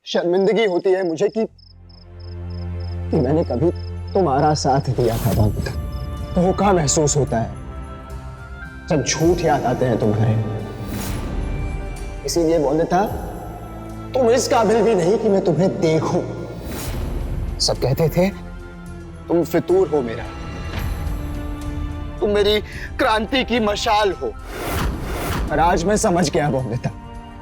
शर्मिंदगी होती है मुझे कि मैंने कभी तुम्हारा साथ दिया था बंदिता। धोखा महसूस होता है जब झूठ याद आते हैं तुम्हारे। इसीलिए बंदिता, तुम इस काबिल भी नहीं कि मैं तुम्हें देखूं। सब कहते थे तुम फितूर हो मेरा, तुम मेरी क्रांति की मशाल हो। और आज मैं समझ गया बंदिता,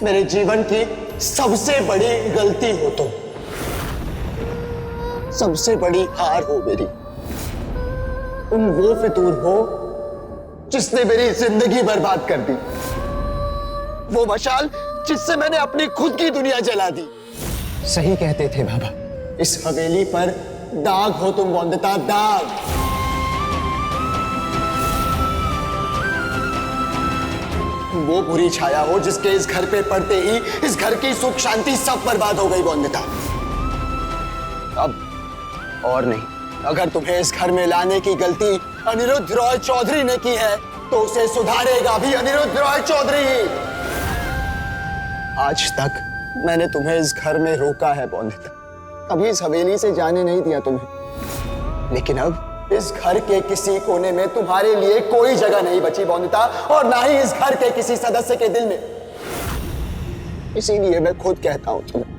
मेरे जीवन की सबसे बड़ी गलती हो तुम, सबसे बड़ी हार हो मेरी। तुम वो फितूर हो जिसने मेरी जिंदगी बर्बाद कर दी, वो मशाल जिससे मैंने अपनी खुद की दुनिया जला दी। सही कहते थे बाबा, इस हवेली पर दाग हो तुम बंदिता, दाग। वो बुरी छाया हो जिसके इस घर पे पड़ते ही इस घर की सुख शांति सब बर्बाद हो गई बंदिता। अब और नहीं, अगर तुम्हें इस घर में लाने की गलती अनिरुद्ध रॉय चौधरी ने की है तो उसे सुधारेगा भी अनिरुद्ध रॉय चौधरी ही। आज तक मैंने तुम्हें इस घर में रोका है बंदिता, कभी इस हवेली से जाने नहीं दिया तुम्हें, लेकिन अब इस घर के किसी कोने में तुम्हारे लिए कोई जगह नहीं बची बंदिता, और ना ही इस घर के किसी सदस्य के दिल में। इसीलिए मैं खुद कहता हूं तुम्हें,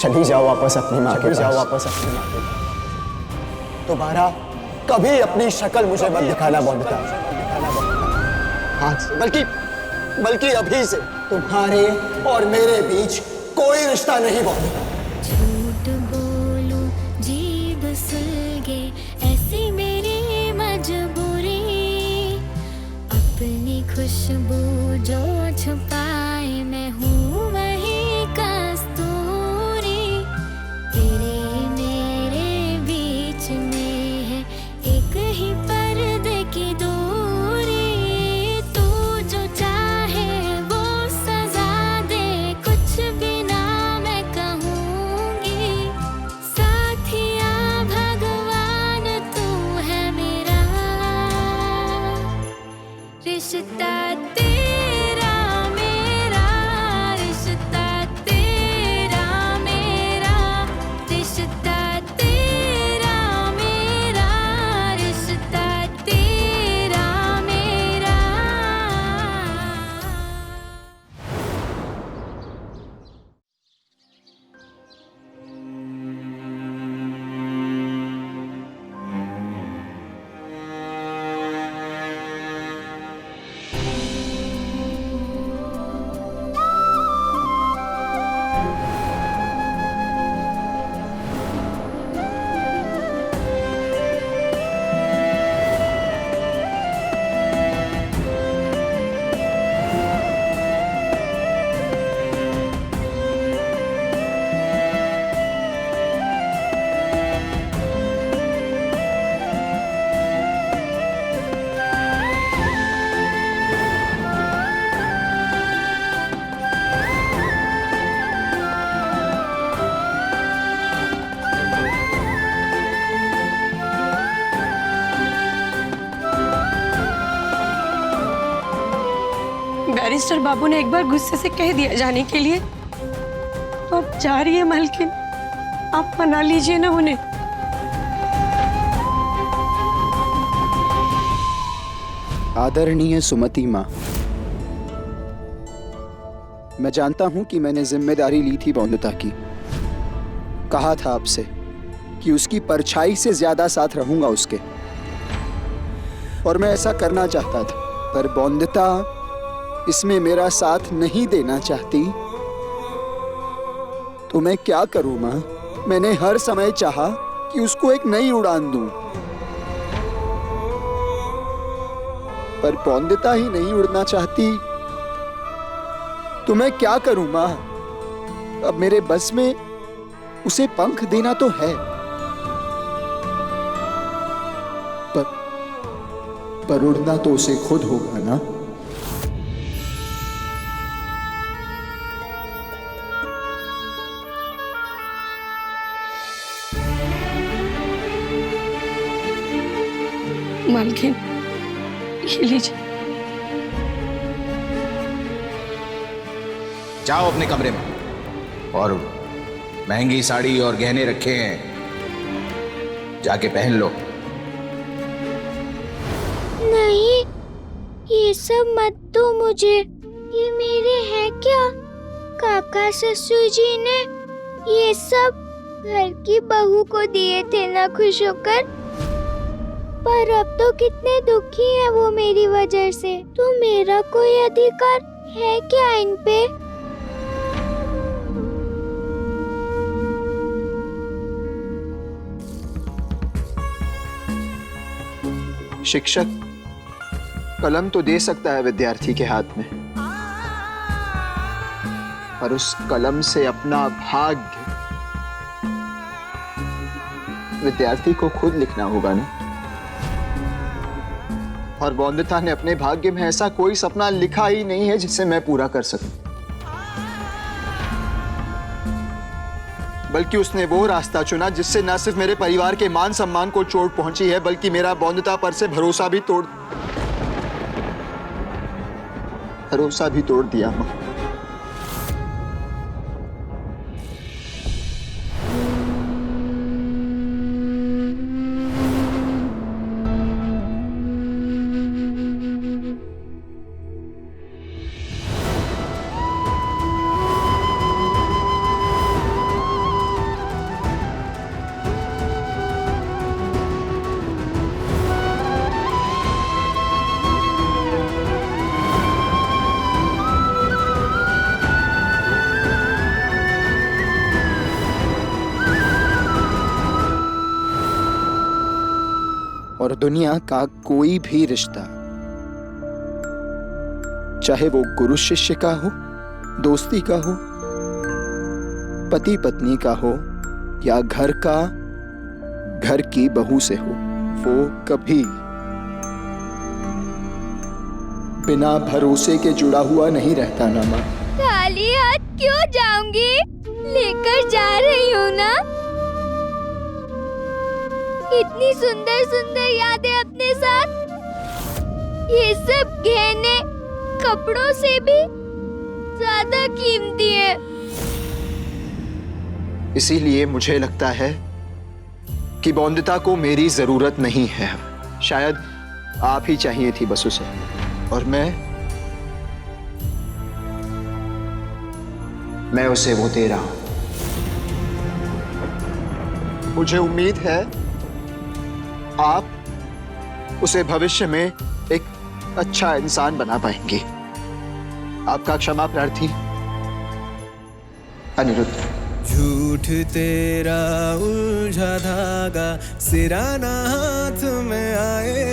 चली जाओ वापस अपनी माँ के पास। जाओ वापस अपनी माँ के पास। दोबारा कभी अपनी शक्ल मुझे मत दिखाना बंदिता। आज बल्कि अभी से तुम्हारे और मेरे बीच कोई रिश्ता नहीं बंदिता। झूठ बोलूं जीभ सुलगे ऐसी मेरी मजबूरी, अपनी खुशबू जो छुपाए मैं हूँ वही कस्तूरी। तेरे मेरे बीच में है एक ही पर्दे की दूरी, तू जो चाहे वो सजा दे, कुछ भी ना मैं कहूँगी। साथिया भगवान तू है मेरा, रिश्ता तेरा मेरा, रिश्ता तेरा मेरा, रिश्ता तेरा मेरा, रिश्ता तेरा मेरा। बैरिस्टर बाबू ने एक बार गुस्से से कह दिया जाने के लिए, तो अब जा रही है मालकिन, आप मना लीजिए ना उन्हें। आदरणीय सुमति माँ, मैं जानता हूं कि मैंने जिम्मेदारी ली थी बंदिता की। कहा था आपसे कि उसकी परछाई से ज्यादा साथ रहूंगा उसके, और मैं ऐसा करना चाहता था, पर बंदिता इसमें मेरा साथ नहीं देना चाहती। तो मैं क्या करूं माँ? मैंने हर समय चाहा कि उसको एक नई उड़ान दूं, पर बंदिता ही नहीं उड़ना चाहती। तो मैं क्या करूं माँ? अब मेरे बस में उसे पंख देना तो है, पर उड़ना तो उसे खुद होगा ना। मालकिन, ये लीजिए। जाओ अपने कमरे में। और महंगी साड़ी और गहने रखे हैं, जाके पहन लो। नहीं, ये सब मत दो मुझे, ये मेरे हैं क्या? काका ससुर जी ने ये सब घर की बहू को दिए थे ना खुश होकर, पर अब तो कितने दुखी हैं वो मेरी वजह से। तो मेरा कोई अधिकार है क्या इन पे? शिक्षक कलम तो दे सकता है विद्यार्थी के हाथ में, पर उस कलम से अपना भाग्य विद्यार्थी को खुद लिखना होगा ना। और बौंदता ने अपने भाग्य में ऐसा कोई सपना लिखा ही नहीं है जिसे मैं पूरा कर सकूं, बल्कि उसने वो रास्ता चुना जिससे न सिर्फ मेरे परिवार के मान सम्मान को चोट पहुंची है, बल्कि मेरा बौंदता पर से भरोसा भी तोड़ दिया। मां, और दुनिया का कोई भी रिश्ता, चाहे वो गुरु शिष्य का हो, दोस्ती का हो, पति पत्नी का हो, या घर की बहू से हो, वो कभी बिना भरोसे के जुड़ा हुआ नहीं रहता ना मां। खाली हाथ क्यों जाऊंगी? लेकर जा रही हूँ ना। इतनी सुंदर सुंदर यादें अपने साथ। ये सब गहने कपड़ों से भी ज्यादा कीमती है। इसीलिए मुझे लगता है कि बौंदता को मेरी जरूरत नहीं है, शायद आप ही चाहिए थी बस उसे, और मैं उसे वो दे रहा हूं। मुझे उम्मीद है आप उसे भविष्य में एक अच्छा इंसान बना पाएंगे। आपका क्षमा प्रार्थी अनिरुद्ध। झूठ तेरा उलझा धागा, सिराना हाथ में आए,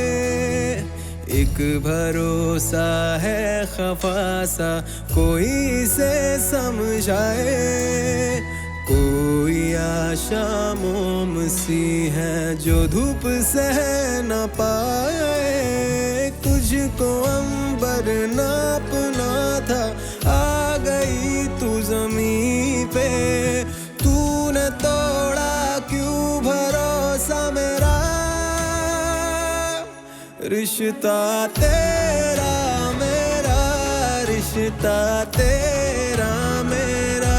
एक भरोसा है खफासा, कोई से समझाए, कोई आशा मोम सी है जो धूप सह न पाए, तुझको अंबर नापना था, आ गई तू ज़मीं पे, तूने तोड़ा क्यों भरोसा मेरा, रिश्ता तेरा मेरा, रिश्ता तेरा मेरा,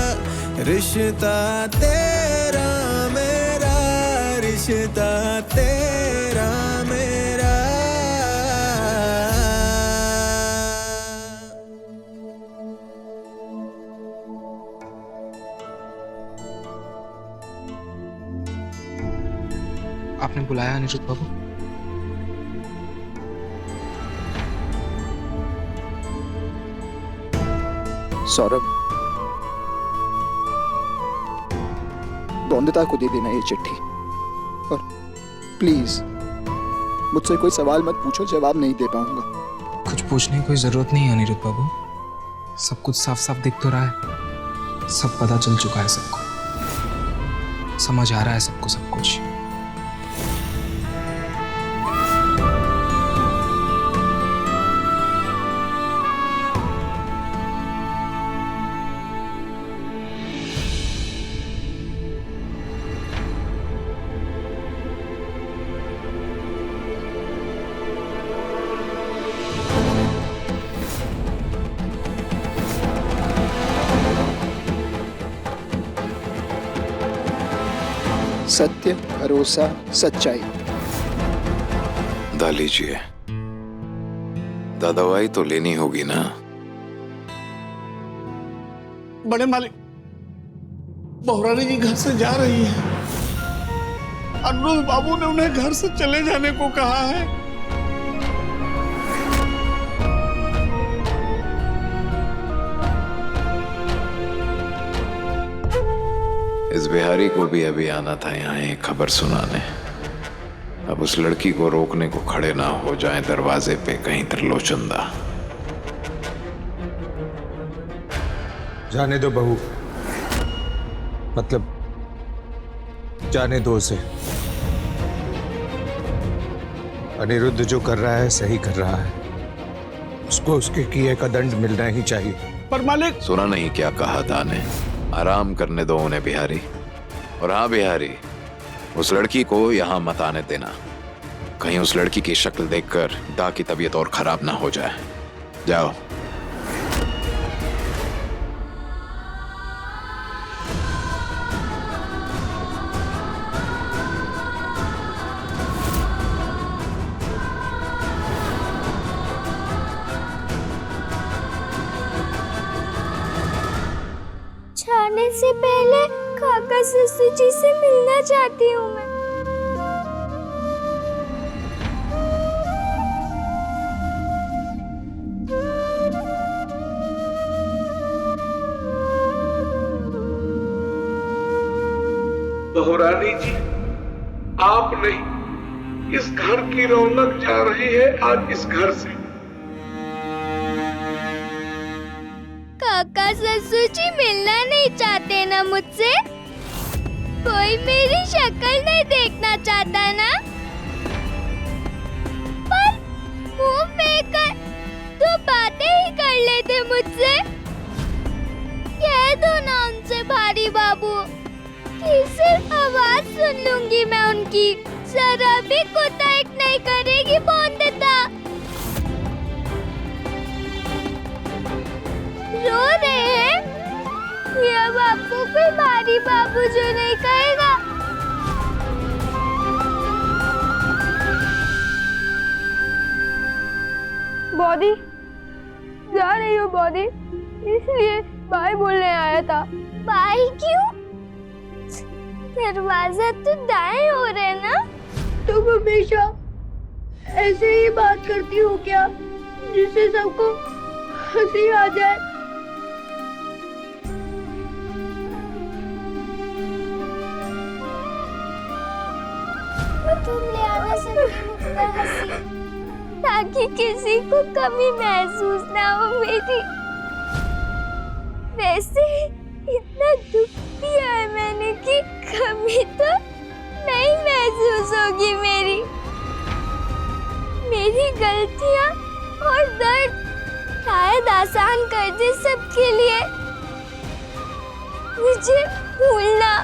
रिश्ता तेरा मेरा, रिश्ता तेरा मेरा। आपने बुलाया अनिरुद्ध बाबू? सौरभ, बौंदता को दे देना ये चिट्ठी, और प्लीज मुझसे कोई सवाल मत पूछो, जवाब नहीं दे पाऊंगा। कुछ पूछने की कोई जरूरत नहीं है अनिरुद्ध बाबू, सब कुछ साफ साफ दिख तो रहा है, सब पता चल चुका है, सबको समझ आ रहा है, सबको सब कुछ। सत्य, भरोसा, सच्चाई। दा लीजिए। दवाई तो लेनी होगी ना। बड़े मालिक, बहुरानी जी घर से जा रही है। अनुरुद्ध बाबू ने उन्हें घर से चले जाने को कहा है। इस बिहारी को भी अभी आना था यहाँ एक खबर सुनाने। अब उस लड़की को रोकने को खड़े ना हो जाए दरवाजे पे कहीं त्रिलोचनदा। जाने दो बहू, मतलब जाने दो उसे। अनिरुद्ध जो कर रहा है सही कर रहा है, उसको उसके किए का दंड मिलना ही चाहिए। पर मालिक, सुना नहीं क्या कहा दा ने? आराम करने दो उन्हें बिहारी। और हाँ बिहारी, उस लड़की को यहाँ मत आने देना। कहीं उस लड़की की शक्ल देखकर दा की तबीयत और खराब ना हो जाए। जाओ। जाने से पहले काका ससुर जी से मिलना चाहती हूँ मैं। बहुरानी जी, आप नहीं, इस घर की रौनक जा रही है आज इस घर से। काका ससुर जी मिलना नहीं चाहते ना मुझसे? कोई मेरी शक्ल नहीं देखना चाहता ना? पर मुंह फेंककर तो बातें ही कर लेते मुझसे। कह दो ना उनसे भारी बाबू कि सिर्फ आवाज सुन लूंगी मैं उनकी, जरा भी कोताहित नहीं करेगी बोंदता। रो रहे हैं? ये अब आपको कोई भारी बाबू जो नहीं कहेगा। बॉडी जा रही हो बॉडी, इसलिए बाय बोलने आया था। बाय क्यों? दरवाजा तो दाएं हो रहे ना? तुम हमेशा ऐसे ही बात करती हो क्या, जिससे सबको हंसी आ जाए? तुम ले आना सकती हो हंसी, ताकि किसी को कमी महसूस ना हो मेरी। वैसे इतना दुख दिया है मैंने कि कमी तो नहीं महसूस होगी मेरी। मेरी गलतियां और दर्द शायद आसान कर दे सबके लिए। मुझे भूलना